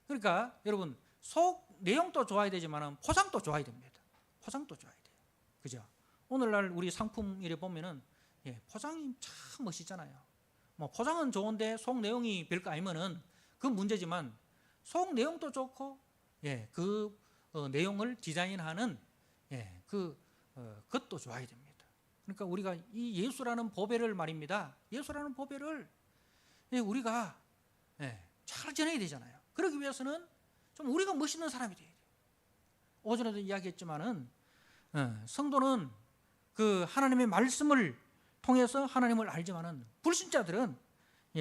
그러니까 여러분, 속 내용도 좋아야 되지만 포장도 좋아야 됩니다. 포장도 좋아야 돼요. 그죠? 오늘날 우리 상품 이래 보면은 포장이 참 멋있잖아요. 뭐 포장은 좋은데 속 내용이 별거 아니면은 그건 문제지만, 속 내용도 좋고 그 내용을 디자인하는 것도 좋아야 됩니다. 그러니까 우리가 이 예수라는 보배를 말입니다. 예수라는 보배를 우리가 잘 전해야 되잖아요. 그러기 위해서는 좀 우리가 멋있는 사람이 돼야 돼요. 오전에도 이야기했지만은 성도는 그 하나님의 말씀을 통해서 하나님을 알지만은 불신자들은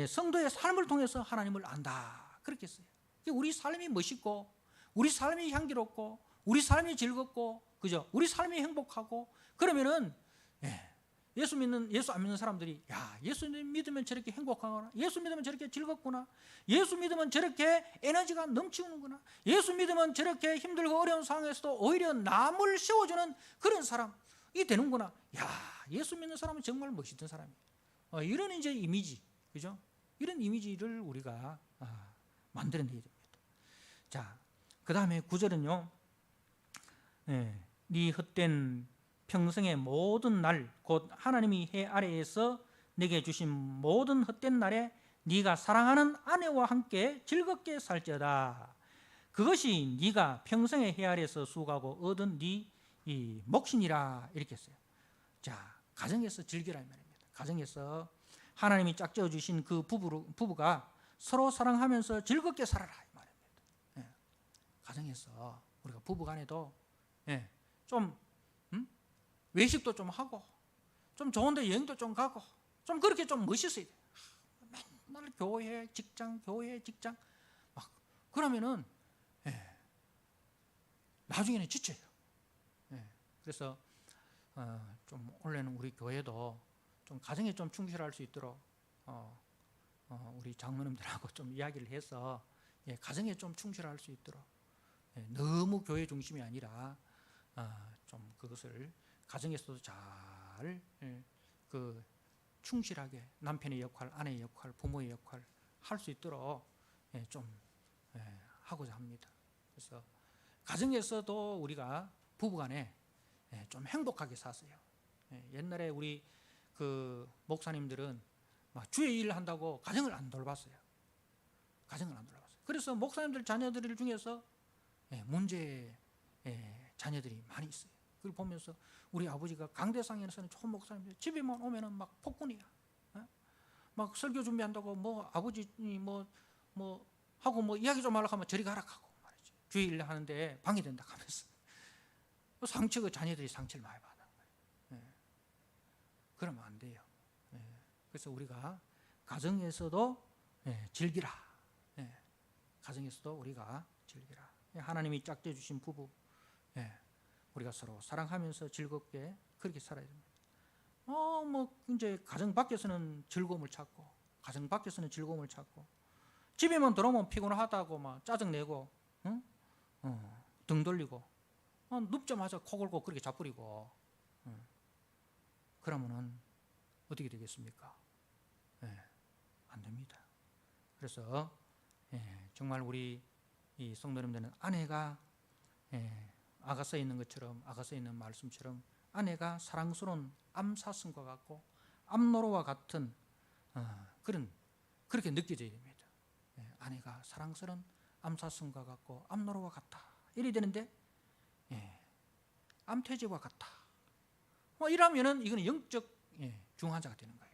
성도의 삶을 통해서 하나님을 안다 그렇게 했어요. 우리 삶이 멋있고 우리 삶이 향기롭고 우리 삶이 즐겁고 그죠? 우리 삶이 행복하고 그러면은 예수 안 믿는 사람들이 야 예수 믿으면 저렇게 행복하구나, 예수 믿으면 저렇게 즐겁구나, 예수 믿으면 저렇게 에너지가 넘치는구나, 예수 믿으면 저렇게 힘들고 어려운 상황에서도 오히려 남을 세워주는 그런 사람이 되는구나. 야 예수 믿는 사람은 정말 멋있던 사람이에요. 이런 이제 이미지, 그죠? 이런 이미지를 우리가 만들어내야 됩니다. 자, 그 다음에 9절은요. 네 헛된 평생의 모든 날 곧 하나님이 해 아래에서 내게 주신 모든 헛된 날에 네가 사랑하는 아내와 함께 즐겁게 살지어다. 그것이 네가 평생의 해 아래에서 수고하고 얻은 네 이 몫이니라 이렇게 했어요. 자, 가정에서 즐기라 이 말입니다. 가정에서 하나님이 짝지어 주신 그 부부가 서로 사랑하면서 즐겁게 살아라 이 말입니다. 가정에서 우리가 부부간에도 좀 외식도 좀 하고 좀 좋은데 여행도 좀 가고 좀 그렇게 좀 멋있어야 돼요. 맨날 교회 직장 막 그러면은 나중에는 지쳐요. 그래서 좀 원래는 우리 교회도 좀 가정에 좀 충실할 수 있도록 우리 장로님들하고 좀 이야기를 해서 가정에 좀 충실할 수 있도록 너무 교회 중심이 아니라 좀 그것을 가정에서도 잘 충실하게 남편의 역할, 아내의 역할, 부모의 역할 할 수 있도록 좀 하고자 합니다. 그래서 가정에서도 우리가 부부간에 좀 행복하게 사세요. 옛날에 우리 그 목사님들은 막 주의 일을 한다고 가정을 안 돌봤어요. 그래서 목사님들 자녀들 중에서 문제 자녀들이 많이 있어요. 그걸 보면서 우리 아버지가 강대상에서는 좋은 목사님들 집에만 오면은 막 폭군이야. 막 설교 준비한다고 뭐 아버지 뭐 하고 뭐 이야기 좀 하려고 하면 저리 가라 하고 말이지. 주의 일 하는데 방해된다 하면서 상처가 자녀들이 상처를 많이 받아. 그러면 안 돼요. 그래서 우리가 가정에서도 즐기라. 가정에서도 우리가 즐기라. 하나님이 짝져 주신 부부, 우리가 서로 사랑하면서 즐겁게 그렇게 살아야 됩니다. 뭐 이제 가정 밖에서는 즐거움을 찾고, 집에만 들어오면 피곤하다고 막 짜증 내고, 등 돌리고, 눕자마자 코 골고 그렇게 자버리고, 그러면은 어떻게 되겠습니까? 안 됩니다. 그래서 정말 우리 이 성도님들은 아내가 아가서에 있는 것처럼, 아가서에 있는 말씀처럼 아내가 사랑스러운 암사슴과 같고 암노루와 같은 그렇게 느껴져야 됩니다. 아내가 사랑스러운 암사슴과 같고 암노루와 같다. 이래 되는데 암돼지와 같다. 뭐 이러면은 이거는 영적 중환자가 되는 거예요.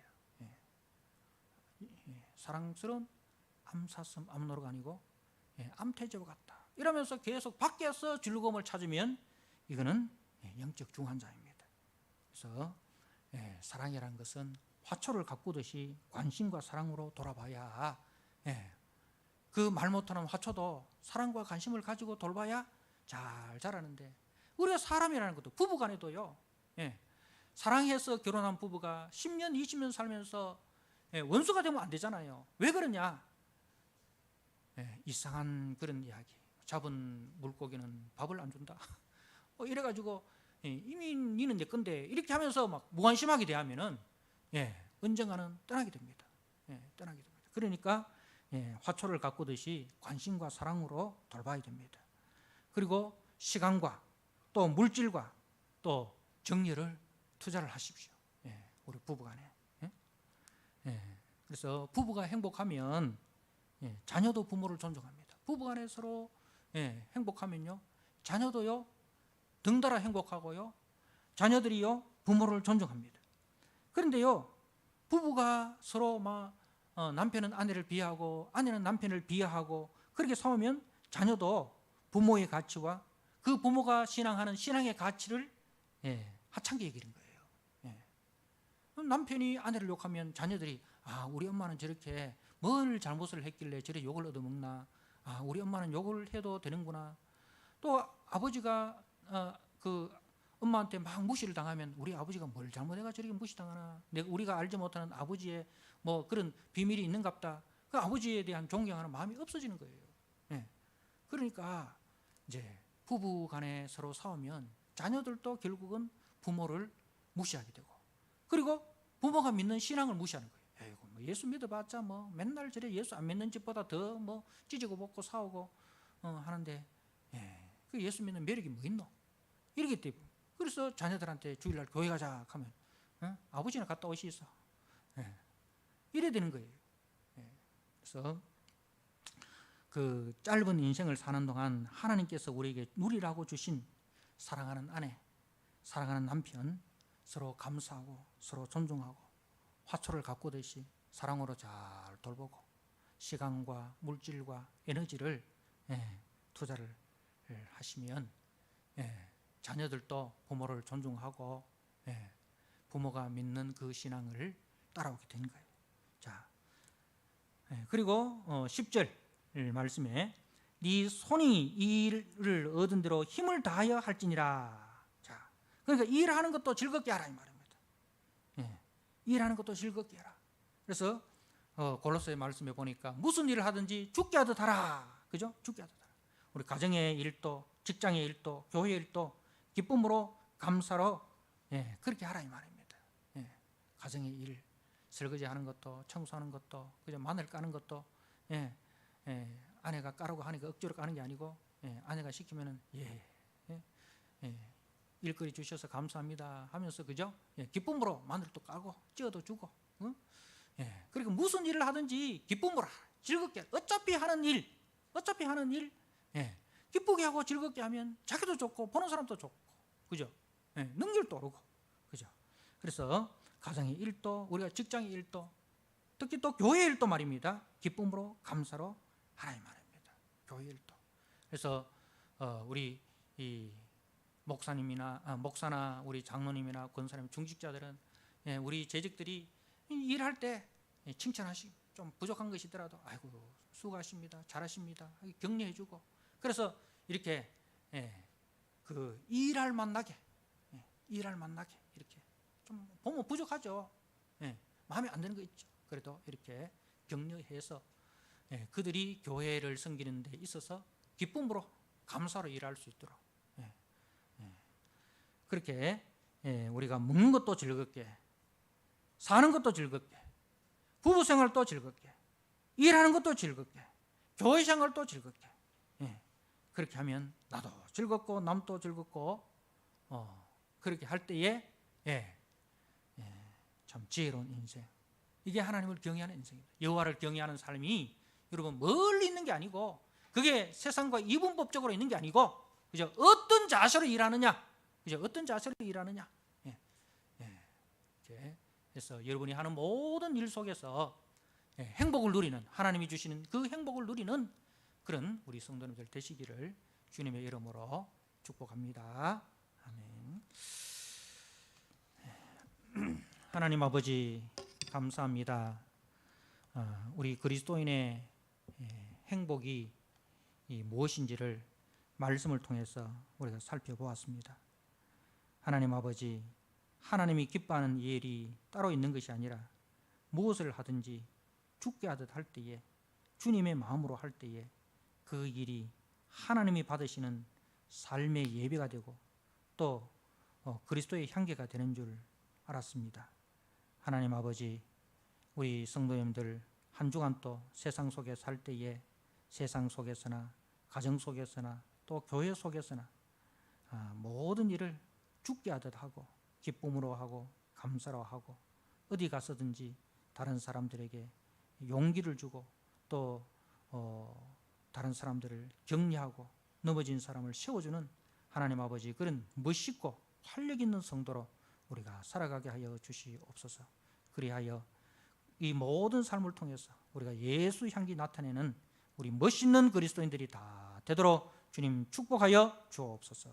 사랑스러운 암사슴, 암노루가 아니고 암돼지와 같다. 이러면서 계속 밖에서 즐거움을 찾으면 이거는 영적 중환자입니다. 그래서 사랑이라는 것은 화초를 가꾸듯이 관심과 사랑으로 돌아봐야 그 말 못하는 화초도 사랑과 관심을 가지고 돌봐야 잘 자라는데, 우리가 사람이라는 것도 부부간에도요, 사랑해서 결혼한 부부가 10년 20년 살면서 원수가 되면 안 되잖아요. 왜 그러냐? 이상한 그런 이야기, 잡은 물고기는 밥을 안 준다 이래가지고 이미 니는 내 건데 이렇게 하면서 막 무관심하게 대하면은 언젠가는 떠나게 됩니다. 그러니까 화초를 가꾸듯이 관심과 사랑으로 돌봐야 됩니다. 그리고 시간과 또 물질과 또 정열을 투자를 하십시오. 우리 부부간에. 그래서 부부가 행복하면 자녀도 부모를 존중합니다. 부부간에 서로 행복하면요, 자녀도요 덩달아 행복하고요, 자녀들이요 부모를 존중합니다. 그런데요 부부가 서로 남편은 아내를 비하하고 아내는 남편을 비하하고 그렇게 싸우면 자녀도 부모의 가치와 그 부모가 신앙하는 신앙의 가치를 하찮게 여기는 거예요. 남편이 아내를 욕하면 자녀들이 우리 엄마는 저렇게 뭘 잘못을 했길래 저래 욕을 얻어먹나, 우리 엄마는 욕을 해도 되는구나. 또 아버지가 그 엄마한테 막 무시를 당하면 우리 아버지가 뭘 잘못해가 저렇게 무시당하나, 우리가 알지 못하는 아버지의 뭐 그런 비밀이 있는갑다. 그 아버지에 대한 존경하는 마음이 없어지는 거예요. 그러니까 이제 부부 간에 서로 싸우면 자녀들도 결국은 부모를 무시하게 되고, 그리고 부모가 믿는 신앙을 무시하는 거예요. 에이구, 뭐 예수 믿어봤자 뭐 맨날 저래 예수 안 믿는 집보다 더 뭐 찢고 먹고 싸우고 하는데 그 예수 믿는 매력이 뭐 있노? 이러기 때문에. 그래서 자녀들한테 주일날 교회 가자 하면 아버지나 갔다 오시소. 이래 되는 거예요. 그래서 그 짧은 인생을 사는 동안 하나님께서 우리에게 누리라고 주신 사랑하는 아내, 사랑하는 남편, 서로 감사하고 서로 존중하고 화초를 가꾸듯이 사랑으로 잘 돌보고 시간과 물질과 에너지를 투자를 하시면 자녀들도 부모를 존중하고 부모가 믿는 그 신앙을 따라오게 되는 거예요. 자, 그리고 10절 말씀에 네 손이 일을 얻은 대로 힘을 다하여 할지니라. 자, 그러니까 일하는 것도 즐겁게 하라 이 말입니다. 일하는 것도 즐겁게 하라. 그래서 골로새 말씀에 보니까 무슨 일을 하든지 죽게 하듯 하라. 그죠? 죽게 하듯 하라. 우리 가정의 일도, 직장의 일도, 교회의 일도 기쁨으로 감사로 그렇게 하라 이 말입니다. 가정의 일, 설거지하는 것도, 청소하는 것도, 그죠? 마늘 까는 것도 아내가 까라고 하니까 억지로 까는 게 아니고 아내가 시키면은 일거리 주셔서 감사합니다 하면서, 그죠? 기쁨으로 마늘도 까고 찌어도 주고, 그러니까 무슨 일을 하든지 기쁨으로 즐겁게, 어차피 하는 일 기쁘게 하고 즐겁게 하면 자기도 좋고 보는 사람도 좋고, 그죠? 능률도 오르고, 그죠? 그래서 가정의 일도, 우리가 직장의 일도, 특히 또 교회 일도 말입니다. 기쁨으로 감사로 하라 이 말입니다. 교회 일도. 그래서 우리 이 목사나 우리 장로님이나 권사님, 중직자들은 우리 재직들이 일할 때 칭찬하시고, 좀 부족한 것이 있더라도 아이고 수고하십니다, 잘하십니다 격려해주고, 그래서 이렇게 그 일할 만나게 이렇게 좀 보면 부족하죠. 마음에 안 드는 거 있죠. 그래도 이렇게 격려해서 그들이 교회를 섬기는 데 있어서 기쁨으로 감사로 일할 수 있도록 그렇게 우리가 먹는 것도 즐겁게, 사는 것도 즐겁게, 부부 생활도 즐겁게, 일하는 것도 즐겁게, 교회 생활도 즐겁게 그렇게 하면 나도 즐겁고 남도 즐겁고 그렇게 할 때에 참 지혜로운 인생, 이게 하나님을 경외하는 인생입니다. 여호와를 경외하는 삶이 여러분 멀리 있는 게 아니고, 그게 세상과 이분법적으로 있는 게 아니고, 그죠? 어떤 자세로 일하느냐, 그죠? 어떤 자세로 일하느냐. 그래서 여러분이 하는 모든 일 속에서 행복을 누리는, 하나님이 주시는 그 행복을 누리는 그런 우리 성도님들 되시기를 주님의 이름으로 축복합니다. 아멘. 하나님 아버지 감사합니다. 우리 그리스도인의 행복이 무엇인지를 말씀을 통해서 우리가 살펴보았습니다. 하나님 아버지, 하나님이 기뻐하는 일이 따로 있는 것이 아니라 무엇을 하든지 죽게 하듯 할 때에, 주님의 마음으로 할 때에 그 일이 하나님이 받으시는 삶의 예배가 되고 또 그리스도의 향기가 되는 줄 알았습니다. 하나님 아버지, 우리 성도님들 한 주간 또 세상 속에 살 때에 세상 속에서나 가정 속에서나 또 교회 속에서나 모든 일을 죽게 하듯 하고 기쁨으로 하고 감사로 하고, 어디 가서든지 다른 사람들에게 용기를 주고 또 다른 사람들을 격려하고 넘어진 사람을 세워주는 하나님 아버지, 그런 멋있고 활력 있는 성도로 우리가 살아가게 하여 주시옵소서. 그리하여 이 모든 삶을 통해서 우리가 예수 향기 나타내는 우리 멋있는 그리스도인들이 다 되도록 주님 축복하여 주옵소서.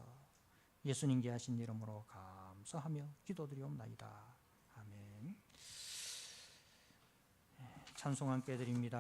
예수님께 하신 이름으로 감사하며 기도드리옵나이다. 아멘. 찬송 함께 드립니다.